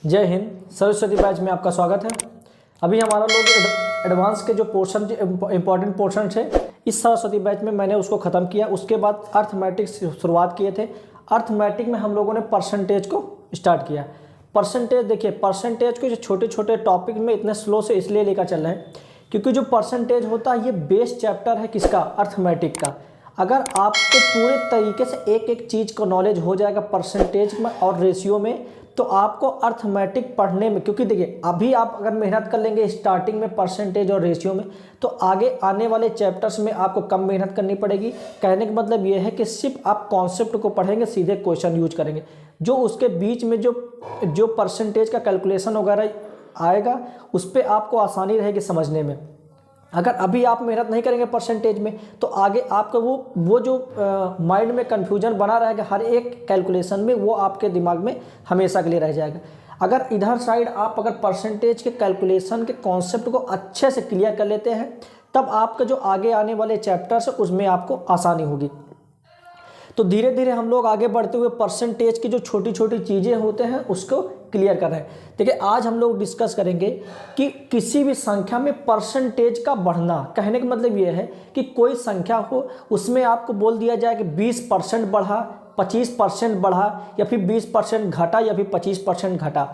जय हिंद। सरस्वती बैच में आपका स्वागत है। अभी हमारा लोग एडवांस के जो पोर्शन इंपॉर्टेंट पोर्शन है इस सरस्वती बैच में मैंने उसको ख़त्म किया। उसके बाद अर्थमेटिक से शुरुआत किए थे। अर्थमेटिक में हम लोगों ने परसेंटेज को स्टार्ट किया। परसेंटेज देखिए, परसेंटेज को जो छोटे छोटे टॉपिक में इतने स्लो से इसलिए लेकर चल रहे हैं क्योंकि जो परसेंटेज होता है ये बेस चैप्टर है किसका, अर्थमेटिक का। अगर आपको पूरे तरीके से एक एक चीज़ का नॉलेज हो जाएगा परसेंटेज में और रेशियो में, तो आपको अर्थमेटिक पढ़ने में, क्योंकि देखिए अभी आप अगर मेहनत कर लेंगे स्टार्टिंग में परसेंटेज और रेशियो में, तो आगे आने वाले चैप्टर्स में आपको कम मेहनत करनी पड़ेगी। कहने का मतलब ये है कि सिर्फ आप कॉन्सेप्ट को पढ़ेंगे, सीधे क्वेश्चन यूज करेंगे। जो उसके बीच में जो परसेंटेज का कैलकुलेशन वगैरह आएगा उस पर आपको आसानी रहेगी समझने में। अगर अभी आप मेहनत नहीं करेंगे परसेंटेज में तो आगे आपका वो जो माइंड में कन्फ्यूजन बना रहेगा हर एक कैलकुलेशन में, वो आपके दिमाग में हमेशा के लिए रह जाएगा। अगर इधर साइड आप अगर परसेंटेज के कैलकुलेशन के कॉन्सेप्ट को अच्छे से क्लियर कर लेते हैं तब आपका जो आगे आने वाले चैप्टर्स है उसमें आपको आसानी होगी। तो धीरे धीरे हम लोग आगे बढ़ते हुए परसेंटेज की जो छोटी छोटी चीज़ें होते हैं उसको क्लियर कर रहे हैं। देखिए आज हम लोग डिस्कस करेंगे कि किसी भी संख्या में परसेंटेज का बढ़ना। कहने का मतलब ये है कि कोई संख्या हो उसमें आपको बोल दिया जाए कि 20% बढ़ा, 25% बढ़ा, या फिर 20% घटा, या फिर 25% घटा।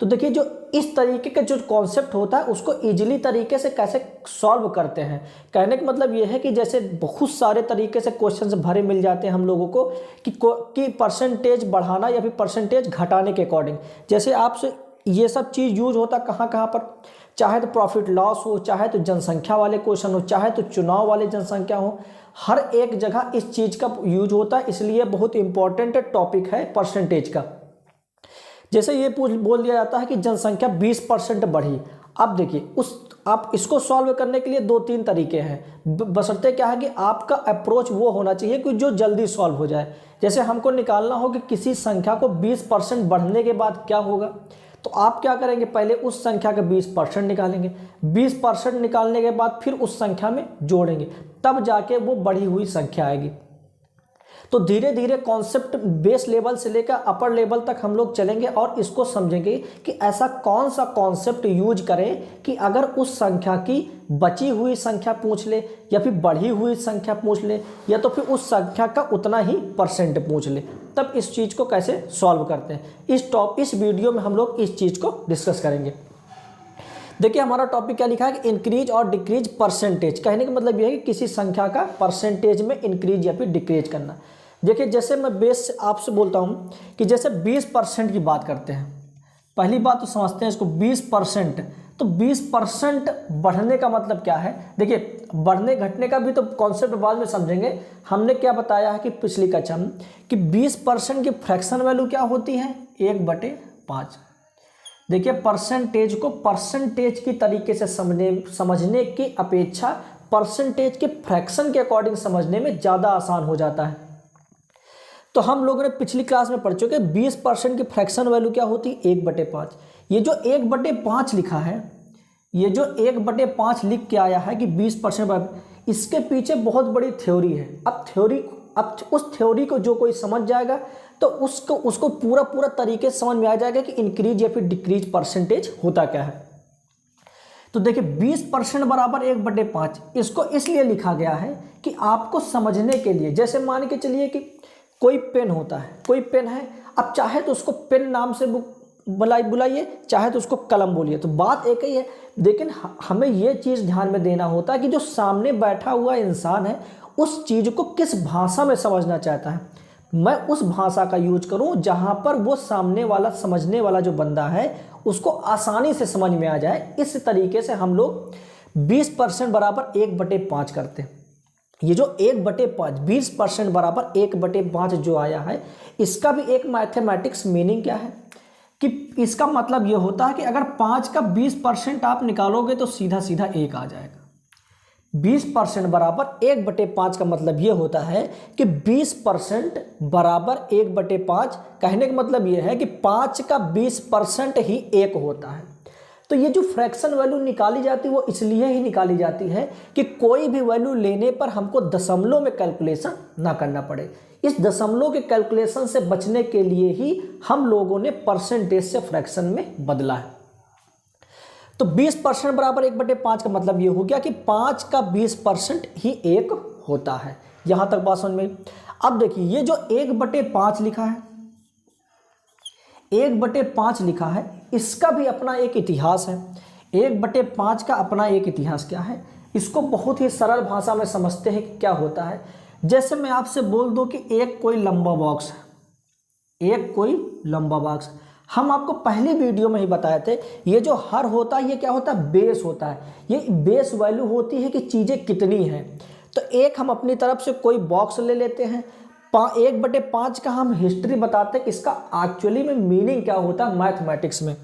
तो देखिए जो इस तरीके का जो कॉन्सेप्ट होता है उसको इजीली तरीके से कैसे सॉल्व करते हैं। कहने का मतलब ये है कि जैसे बहुत सारे तरीके से क्वेश्चंस भरे मिल जाते हैं हम लोगों को कि परसेंटेज बढ़ाना या फिर परसेंटेज घटाने के अकॉर्डिंग। जैसे आपसे ये सब चीज़ यूज होता कहाँ कहाँ पर, चाहे तो प्रॉफिट लॉस हो, चाहे तो जनसंख्या वाले क्वेश्चन हो, चाहे तो चुनाव वाले जनसंख्या हो, हर एक जगह इस चीज़ का यूज होता है। इसलिए बहुत इंपॉर्टेंट टॉपिक है परसेंटेज का। जैसे ये बोल दिया जाता है कि जनसंख्या 20% बढ़ी। अब देखिए आप इसको सॉल्व करने के लिए 2-3 तरीके हैं, बशर्ते क्या है कि आपका अप्रोच वो होना चाहिए कि जो जल्दी सॉल्व हो जाए। जैसे हमको निकालना हो कि किसी संख्या को 20% बढ़ने के बाद क्या होगा, तो आप क्या करेंगे, पहले उस संख्या का 20% निकालेंगे। 20% निकालने के बाद फिर उस संख्या में जोड़ेंगे, तब जाके वो बढ़ी हुई संख्या आएगी। तो धीरे धीरे कॉन्सेप्ट बेस लेवल से लेकर अपर लेवल तक हम लोग चलेंगे और इसको समझेंगे कि ऐसा कौन सा कॉन्सेप्ट यूज करें कि अगर उस संख्या की बची हुई संख्या पूछ ले, या फिर बढ़ी हुई संख्या पूछ ले, या तो फिर उस संख्या का उतना ही परसेंट पूछ ले, तब इस चीज़ को कैसे सॉल्व करते हैं। इस वीडियो में हम लोग इस चीज़ को डिस्कस करेंगे। देखिए हमारा टॉपिक क्या लिखा है कि इंक्रीज और डिक्रीज परसेंटेज। कहने का मतलब यह है कि किसी संख्या का परसेंटेज में इंक्रीज या फिर डिक्रीज करना। देखिए जैसे मैं बेस आपसे बोलता हूँ कि जैसे 20% की बात करते हैं, पहली बात तो समझते हैं इसको 20%। तो 20% बढ़ने का मतलब क्या है। देखिए बढ़ने घटने का भी तो कॉन्सेप्ट बाद में समझेंगे। हमने क्या बताया है कि पिछली कक्षा में कि 20% की फ्रैक्शन वैल्यू क्या होती है, 1/5। देखिए परसेंटेज को परसेंटेज की तरीके से समझने की अपेक्षा परसेंटेज के फ्रैक्शन के अकॉर्डिंग समझने में ज़्यादा आसान हो जाता है। तो हम लोगों ने पिछली क्लास में पढ़ चुके 20% की फ्रैक्शन वैल्यू क्या होती है, 1/5। ये जो 1/5 लिखा है, ये जो 1/5 लिख के आया है कि 20%, इसके पीछे बहुत बड़ी थ्योरी है। अब उस थ्योरी को जो कोई समझ जाएगा तो उसको पूरा तरीके से समझ में आ जाएगा कि इंक्रीज या फिर डिक्रीज परसेंटेज होता क्या है। तो देखिए 20% बराबर 1/5 इसको इसलिए लिखा गया है कि आपको समझने के लिए, जैसे मान के चलिए कि कोई पेन होता है, कोई पेन है, अब चाहे तो उसको पेन नाम से बुलाइए, चाहे तो उसको कलम बोलिए, तो बात एक ही है। लेकिन हमें ये चीज़ ध्यान में देना होता है कि जो सामने बैठा हुआ इंसान है उस चीज़ को किस भाषा में समझना चाहता है। मैं उस भाषा का यूज करूं जहां पर वो सामने वाला समझने वाला जो बंदा है उसको आसानी से समझ में आ जाए। इस तरीके से हम लोग 20% बराबर 1/5 करते हैं। ये जो 1/5 20% बराबर 1/5 जो आया है, इसका भी एक मैथमेटिक्स मीनिंग क्या है कि इसका मतलब ये होता है कि अगर 5 का 20% आप निकालोगे तो सीधा सीधा 1 आ जाएगा। 20% बराबर 1/5 का मतलब ये होता है कि 20% बराबर 1/5। कहने का मतलब ये है कि 5 का 20% ही 1 होता है। तो ये जो फ्रैक्शन वैल्यू निकाली जाती है वो इसलिए ही निकाली जाती है कि कोई भी वैल्यू लेने पर हमको दशमलव में कैलकुलेशन ना करना पड़े। इस दशमलव के कैलकुलेशन से बचने के लिए ही हम लोगों ने परसेंटेज से फ्रैक्शन में बदला है। तो 20% बराबर 1/5 का मतलब ये हो गया कि 5 का 20% ही 1 होता है। यहां तक बात समझ में। अब देखिए ये जो 1/5 लिखा है, 1/5 लिखा है, इसका भी अपना एक इतिहास है। 1/5 का अपना एक इतिहास क्या है, इसको बहुत ही सरल भाषा में समझते हैं कि क्या होता है। जैसे मैं आपसे बोल दूं कि एक कोई लंबा बॉक्स है, एक कोई लंबा बॉक्स, हम आपको पहली वीडियो में ही बताए थे, ये जो हर होता है ये क्या होता है, बेस होता है। ये बेस वैल्यू होती है कि चीज़ें कितनी हैं। तो एक हम अपनी तरफ से कोई बॉक्स ले लेते हैं, 1/5 का हम हिस्ट्री बताते हैं कि इसका एक्चुअली में मीनिंग क्या होता है मैथमेटिक्स में।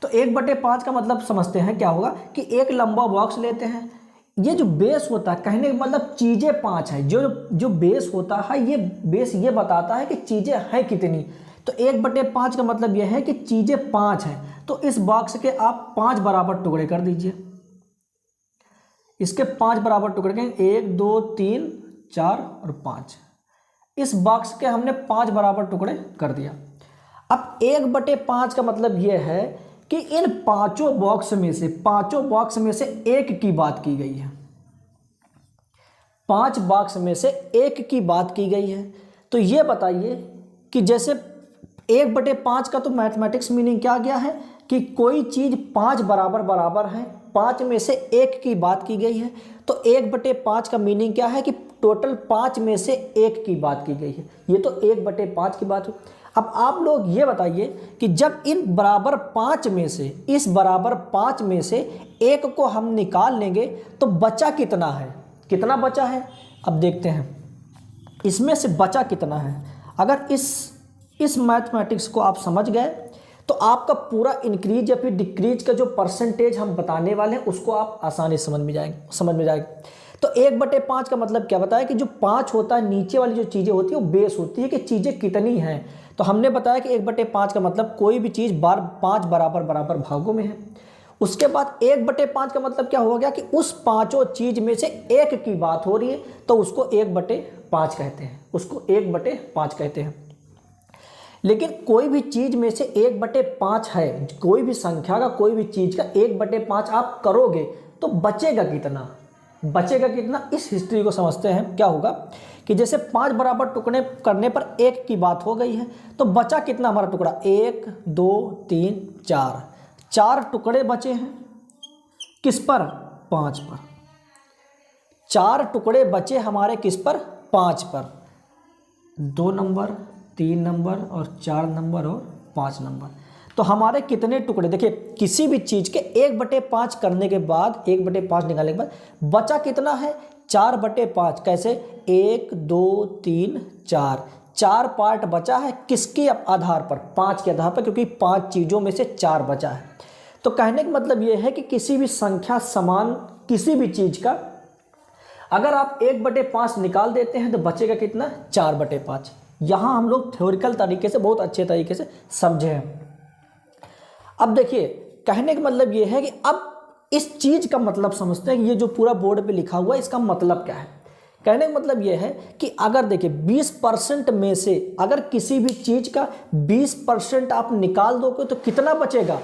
तो 1/5 का मतलब समझते हैं क्या होगा कि एक लंबा बॉक्स लेते हैं, ये जो बेस होता है, कहने का मतलब चीज़ें 5 है। जो बेस होता है ये बेस ये बताता है कि चीज़ें हैं कितनी। तो 1/5 का मतलब यह है कि चीज़ें 5 हैं। तो इस बॉक्स के आप 5 बराबर टुकड़े कर दीजिए, इसके 5 बराबर टुकड़े करें, 1 2 3 4 और 5। इस बॉक्स के हमने 5 बराबर टुकड़े कर दिया। अब 1/5 का मतलब यह है कि इन पांचों बॉक्स में से एक की बात की गई है। 5 बॉक्स में से एक की बात की गई है। तो ये बताइए कि जैसे 1/5 का तो मैथमेटिक्स मीनिंग क्या गया है कि कोई चीज़ 5 बराबर बराबर है, 5 में से एक की बात की गई है। तो 1/5 का मीनिंग क्या है कि टोटल 5 में से एक की बात की गई है। ये तो 1/5 की बात हुई। अब आप लोग ये बताइए कि जब इन बराबर 5 में से, इस बराबर 5 में से एक को हम निकाल लेंगे तो बचा कितना है, कितना बचा है। अब देखते हैं इसमें से बचा कितना है। अगर इस मैथमेटिक्स को आप समझ गए तो आपका पूरा इंक्रीज या फिर डिक्रीज का जो परसेंटेज हम बताने वाले हैं उसको आप आसानी से समझ में जाएंगे। तो 1/5 का मतलब क्या बताया कि जो 5 होता है, नीचे वाली जो चीज़ें होती है वो बेस होती है कि चीज़ें कितनी हैं। तो हमने बताया कि 1/5 का मतलब कोई भी चीज़ 5 बराबर बराबर भागों में है। उसके बाद 1/5 का मतलब क्या हो गया कि उस पाँचों चीज़ में से एक की बात हो रही है तो उसको 1/5 कहते हैं, उसको 1/5 कहते हैं। लेकिन कोई भी चीज़ में से 1/5 है, कोई भी संख्या का, कोई भी चीज़ का 1/5 आप करोगे तो बचेगा कितना, इस हिस्ट्री को समझते हैं। क्या होगा कि जैसे 5 बराबर टुकड़े करने पर एक की बात हो गई है तो बचा कितना हमारा टुकड़ा, 1 2 3 4 टुकड़े बचे हैं। किस पर, 5 पर। 4 टुकड़े बचे हमारे किस पर, 5 पर। 2 नंबर, 3 नंबर और 4 नंबर और 5 नंबर। तो हमारे कितने टुकड़े, देखिए किसी भी चीज़ के 1/5 करने के बाद, 1/5 निकालने के बाद बचा कितना है, 4/5। कैसे, 1 2 3 4 पार्ट बचा है। किसके आधार पर, 5 के आधार पर, क्योंकि 5 चीज़ों में से 4 बचा है। तो कहने का मतलब ये है कि किसी भी संख्या समान किसी भी चीज़ का अगर आप 1/5 निकाल देते हैं तो बचेगा कितना, 4/5। यहाँ हम लोग थ्योरिकल तरीके से बहुत अच्छे तरीके से समझे हैं। अब देखिए कहने का मतलब ये है कि अब इस चीज़ का मतलब समझते हैं कि ये जो पूरा बोर्ड पे लिखा हुआ है इसका मतलब क्या है। कहने का मतलब ये है कि अगर देखिए 20% में से अगर किसी भी चीज़ का 20% आप निकाल दोगे तो कितना बचेगा,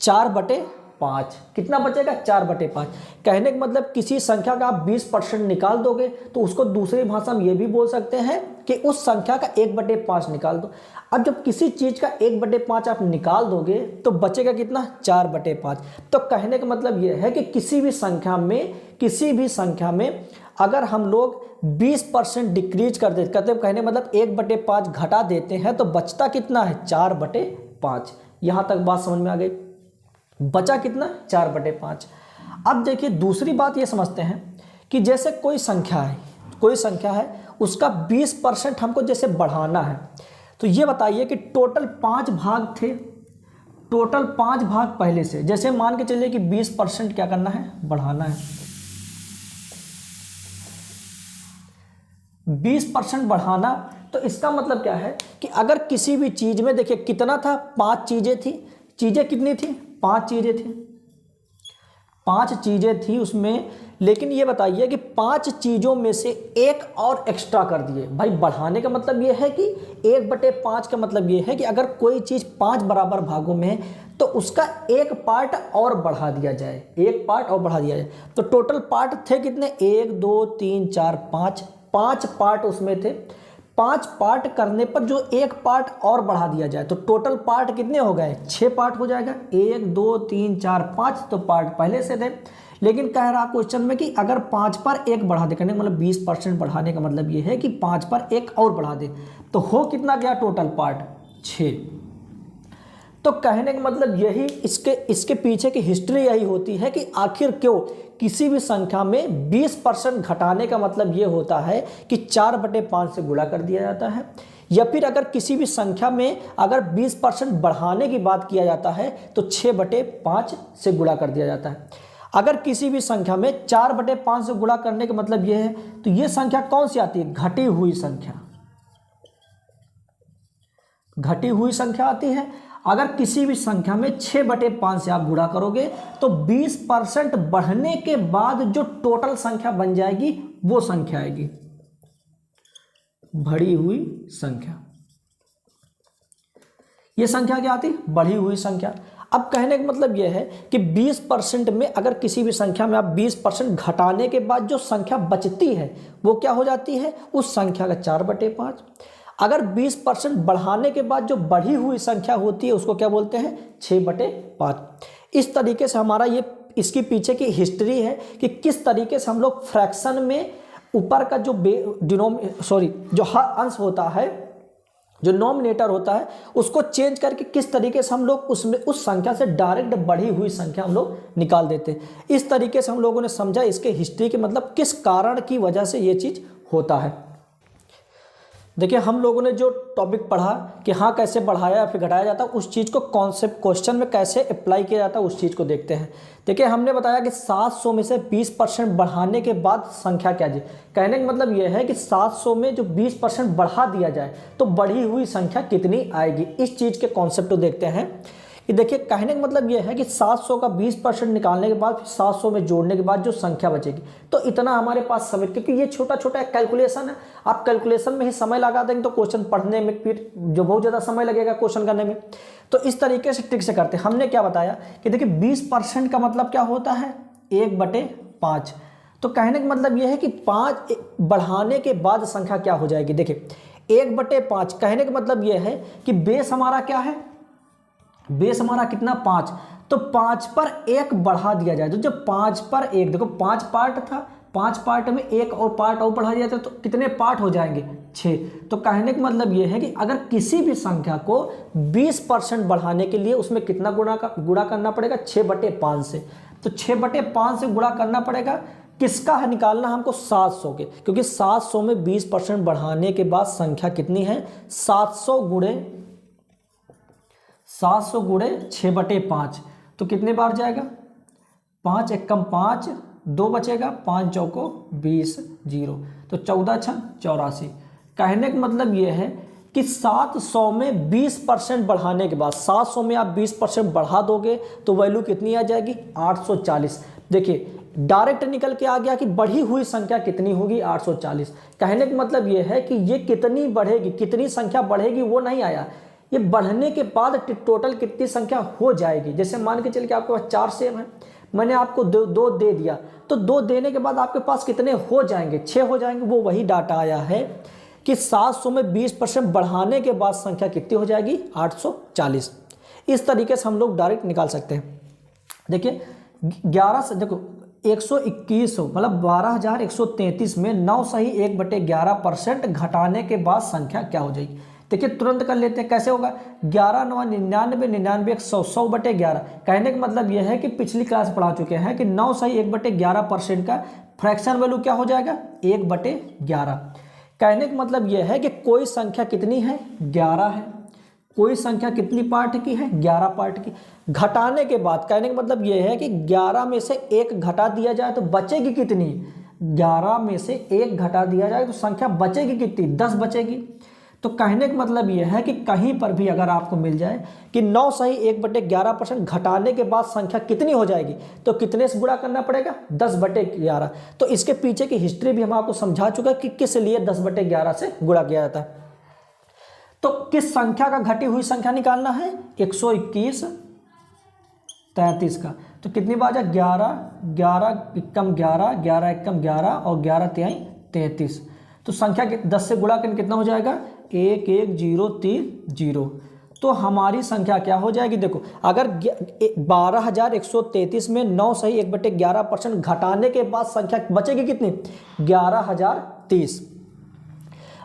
4/5। कितना बचेगा, 4/5। कहने का मतलब किसी संख्या का आप 20% निकाल दोगे तो उसको दूसरी भाषा में ये भी बोल सकते हैं कि उस संख्या का 1/5 निकाल दो। अब जब किसी चीज़ का 1/5 आप निकाल दोगे तो बचेगा कितना, 4/5। तो कहने का मतलब ये है कि किसी भी संख्या में अगर हम लोग 20% डिक्रीज कर देते, कहने मतलब 1/5 घटा देते हैं तो बचता कितना है, 4/5। यहाँ तक बात समझ में आ गई। बचा कितना, 4/5। अब देखिए दूसरी बात ये समझते हैं कि जैसे कोई संख्या है उसका 20% हमको जैसे बढ़ाना है। तो ये बताइए कि टोटल 5 भाग थे, टोटल 5 भाग पहले से, जैसे मान के चलिए कि 20% क्या करना है, बढ़ाना है। 20% बढ़ाना, तो इसका मतलब क्या है कि अगर किसी भी चीज़ में देखिए कितना था, 5 चीज़ें थी, चीज़ें कितनी थी, 5 चीज़ें थी, 5 चीज़ें थी उसमें। लेकिन ये बताइए कि 5 चीज़ों में से एक और एक्स्ट्रा कर दिए। भाई बढ़ाने का मतलब ये है कि 1/5 का मतलब ये है कि अगर कोई चीज़ 5 बराबर भागों में है तो उसका एक पार्ट और बढ़ा दिया जाए, एक पार्ट और बढ़ा दिया जाए। तो टोटल पार्ट थे कितने, 1 2 3 4 5, 5 पार्ट उसमें थे। 5 पार्ट करने पर जो एक पार्ट और बढ़ा दिया जाए तो टोटल पार्ट कितने हो गए, 6 पार्ट हो जाएगा। 1 2 3 4 5 तो पार्ट पहले से थे। लेकिन कह रहा क्वेश्चन में कि अगर 5 पर एक बढ़ा दे, कहने मतलब 20% बढ़ाने का मतलब ये है कि 5 पर एक और बढ़ा दे तो हो कितना गया टोटल पार्ट, 6। तो कहने का मतलब यही, इसके पीछे की हिस्ट्री यही होती है कि आखिर क्यों किसी भी संख्या में 20% घटाने का मतलब ये होता है कि 4/5 से गुणा कर दिया जाता है। या फिर अगर किसी भी संख्या में अगर 20% बढ़ाने की बात किया जाता है तो 6/5 से गुणा कर दिया जाता है। अगर किसी भी संख्या में 4/5 से गुणा करने का मतलब ये है तो ये संख्या कौन सी आती है, घटी हुई संख्या, घटी हुई संख्या आती है। अगर किसी भी संख्या में 6/5 से आप गुणा करोगे तो 20% बढ़ने के बाद जो टोटल संख्या बन जाएगी वो संख्या आएगी बढ़ी हुई संख्या। ये संख्या क्या आती, बढ़ी हुई संख्या। अब कहने का मतलब यह है कि 20% में अगर किसी भी संख्या में आप 20% घटाने के बाद जो संख्या बचती है वो क्या हो जाती है, उस संख्या का 4/5। अगर 20% बढ़ाने के बाद जो बढ़ी हुई संख्या होती है उसको क्या बोलते हैं, 6/5। इस तरीके से हमारा ये इसकी पीछे की हिस्ट्री है कि किस तरीके से हम लोग फ्रैक्शन में ऊपर का जो जो हर अंश होता है, जो नॉमिनेटर होता है, उसको चेंज करके किस तरीके से हम लोग उसमें उस संख्या से डायरेक्ट बढ़ी हुई संख्या हम लोग निकाल देते हैं। इस तरीके से हम लोगों ने समझा इसके हिस्ट्री के मतलब किस कारण की वजह से ये चीज़ होता है। देखिए हम लोगों ने जो टॉपिक पढ़ा कि हाँ कैसे बढ़ाया या फिर घटाया जाता है, उस चीज़ को कॉन्सेप्ट क्वेश्चन में कैसे अप्लाई किया जाता है उस चीज़ को देखते हैं। देखिए हमने बताया कि 700 में से 20% बढ़ाने के बाद संख्या क्या जी, कहने का मतलब यह है कि 700 में जो 20% बढ़ा दिया जाए तो बढ़ी हुई संख्या कितनी आएगी, इस चीज़ के कॉन्सेप्ट को देखते हैं। कि देखिए कहने का मतलब यह है कि 700 का 20% निकालने के बाद 700 में जोड़ने के बाद जो संख्या बचेगी तो इतना हमारे पास समय, क्योंकि ये छोटा छोटा कैलकुलेशन है, आप कैलकुलेशन में ही समय लगा देंगे तो क्वेश्चन पढ़ने में फिर जो बहुत ज़्यादा समय लगेगा क्वेश्चन करने में। तो इस तरीके से ट्रिक से करते हैं। हमने क्या बताया कि देखिए 20% का मतलब क्या होता है, 1/5। तो कहने का मतलब यह है कि 5 बढ़ाने के बाद संख्या क्या हो जाएगी। देखिए 1/5 कहने का मतलब यह है कि बेस हमारा क्या है, बेस हमारा कितना, 5। तो 5 पर 1 बढ़ा दिया जाए तो जब 5 पर 1, देखो 5 पार्ट था, 5 पार्ट में एक और पार्ट और बढ़ा दिया जाता तो कितने पार्ट हो जाएंगे, 6। तो कहने का मतलब यह है कि अगर किसी भी संख्या को 20% बढ़ाने के लिए उसमें कितना गुणा करना पड़ेगा, 6/5 से। तो 6/5 से गुणा करना पड़ेगा, किसका है निकालना हमको, 700 के, क्योंकि 700 में 20% बढ़ाने के बाद संख्या कितनी है, 700 गुणे 6/5। तो कितने बार जाएगा, 5 एकम 5, 2 बचेगा, 5 चौको 20, 0, तो 14 छन 84। कहने का मतलब यह है कि 700 में 20% बढ़ाने के बाद, 700 में आप 20% बढ़ा दोगे तो वैल्यू कितनी आ जाएगी, 840। देखिए डायरेक्ट निकल के आ गया कि बढ़ी हुई संख्या कितनी होगी, 840। कहने का मतलब यह है कि ये कितनी बढ़ेगी, कितनी संख्या बढ़ेगी वो नहीं आया, ये बढ़ने के बाद टोटल कितनी संख्या हो जाएगी। जैसे मान के चल के आपके पास 4 सेब है, मैंने आपको 2 दे दिया तो 2 देने के बाद आपके पास कितने हो जाएंगे, 6 हो जाएंगे। वो वही डाटा आया है कि 700 में 20% बढ़ाने के बाद संख्या कितनी हो जाएगी, 840। इस तरीके से हम लोग डायरेक्ट निकाल सकते हैं। देखिए 11 से देखो 121 मतलब 12,133 में 9 सही 1/11% घटाने के बाद संख्या क्या हो जाएगी। देखिए तुरंत कर लेते हैं, कैसे होगा, 11 9 99, 99 100, 100/11। कहने का मतलब यह है कि पिछली क्लास पढ़ा चुके हैं कि 9 सही 1/11% का फ्रैक्शन वैल्यू क्या हो जाएगा, 1/11। कहने का मतलब यह है कि कोई संख्या कितनी है, 11 है, कोई संख्या कितनी पार्ट की है, 11 पार्ट की। घटाने के बाद कहने का मतलब यह है कि 11 में से 1 घटा दिया जाए तो बचेगी कितनी, 11 में से 1 घटा दिया जाए तो संख्या बचेगी कितनी, 10 बचेगी। तो कहने का मतलब ये है कि कहीं पर भी अगर आपको मिल जाए कि 9 सही 1/11% घटाने के बाद संख्या कितनी हो जाएगी, तो कितने से गुणा करना पड़ेगा, 10/11। तो इसके पीछे की हिस्ट्री भी हम आपको समझा चुका कि किस लिए 10/11 से गुणा किया जाता है। तो किस संख्या का घटी हुई संख्या निकालना है, 121 33 का। तो कितनी बार जा, 11 11 एकम 11 11 एकम 11 और 11 तिहाई 33। तो संख्या 10 से गुणा करके कितना हो जाएगा, 11030। तो हमारी संख्या क्या हो जाएगी, देखो अगर 12,133 में 9 सही 1/11% घटाने के बाद संख्या बचेगी कितनी, 11,030।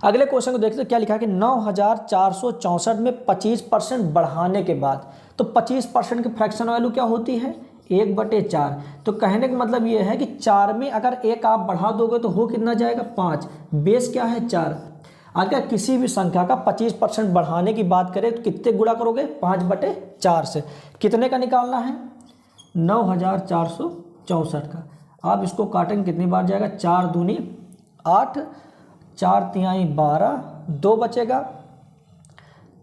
अगले क्वेश्चन को देखते हैं क्या लिखा है कि 9,464 में 25% बढ़ाने के बाद, तो 25% की फ्रैक्शन वैल्यू क्या होती है, 1/4। तो कहने का मतलब ये है कि 4 में अगर 1 आप बढ़ा दोगे तो हो कितना जाएगा, 5। बेस क्या है, 4। अगर किसी भी संख्या का 25% बढ़ाने की बात करें तो कितने गुणा करोगे, 5/4 से। कितने का निकालना है, 9,464 का। आप इसको काटेंगे कितनी बार जाएगा, 4 दूनी 8, 4 तिहाई 12, 2 बचेगा,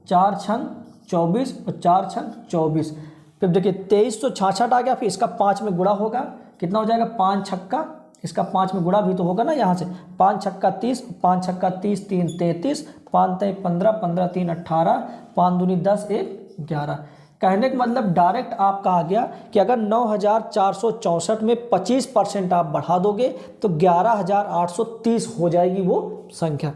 4 छंग 24 और 4 छंग 24। फिर देखिए 2366 आ गया, फिर इसका 5 में गुणा होगा, कितना हो जाएगा, 5 छक्का, इसका 5 में गुणा भी तो होगा ना यहाँ से, 5 छक्का 30, 5 छक्का 30, 3 33, 5 तिहाई 15, 15 3 18, 5 दूनी 10, 1 11। कहने का मतलब डायरेक्ट आपका आ गया कि अगर 9,464 में 25% आप बढ़ा दोगे तो 11,830 हो जाएगी वो संख्या।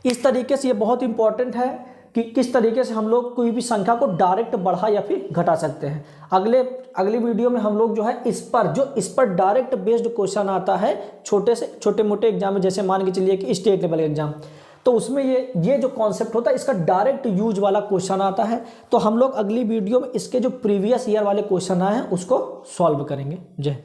इस तरीके से ये बहुत इंपॉर्टेंट है कि किस तरीके से हम लोग कोई भी संख्या को डायरेक्ट बढ़ा या फिर घटा सकते हैं। अगली वीडियो में हम लोग जो है इस पर डायरेक्ट बेस्ड क्वेश्चन आता है छोटे मोटे एग्जाम में, जैसे मान के चलिए कि स्टेट लेवल एग्जाम, तो उसमें ये जो कॉन्सेप्ट होता है इसका डायरेक्ट यूज वाला क्वेश्चन आता है। तो हम लोग अगली वीडियो में इसके जो प्रीवियस ईयर वाले क्वेश्चन आए हैं उसको सॉल्व करेंगे। जय।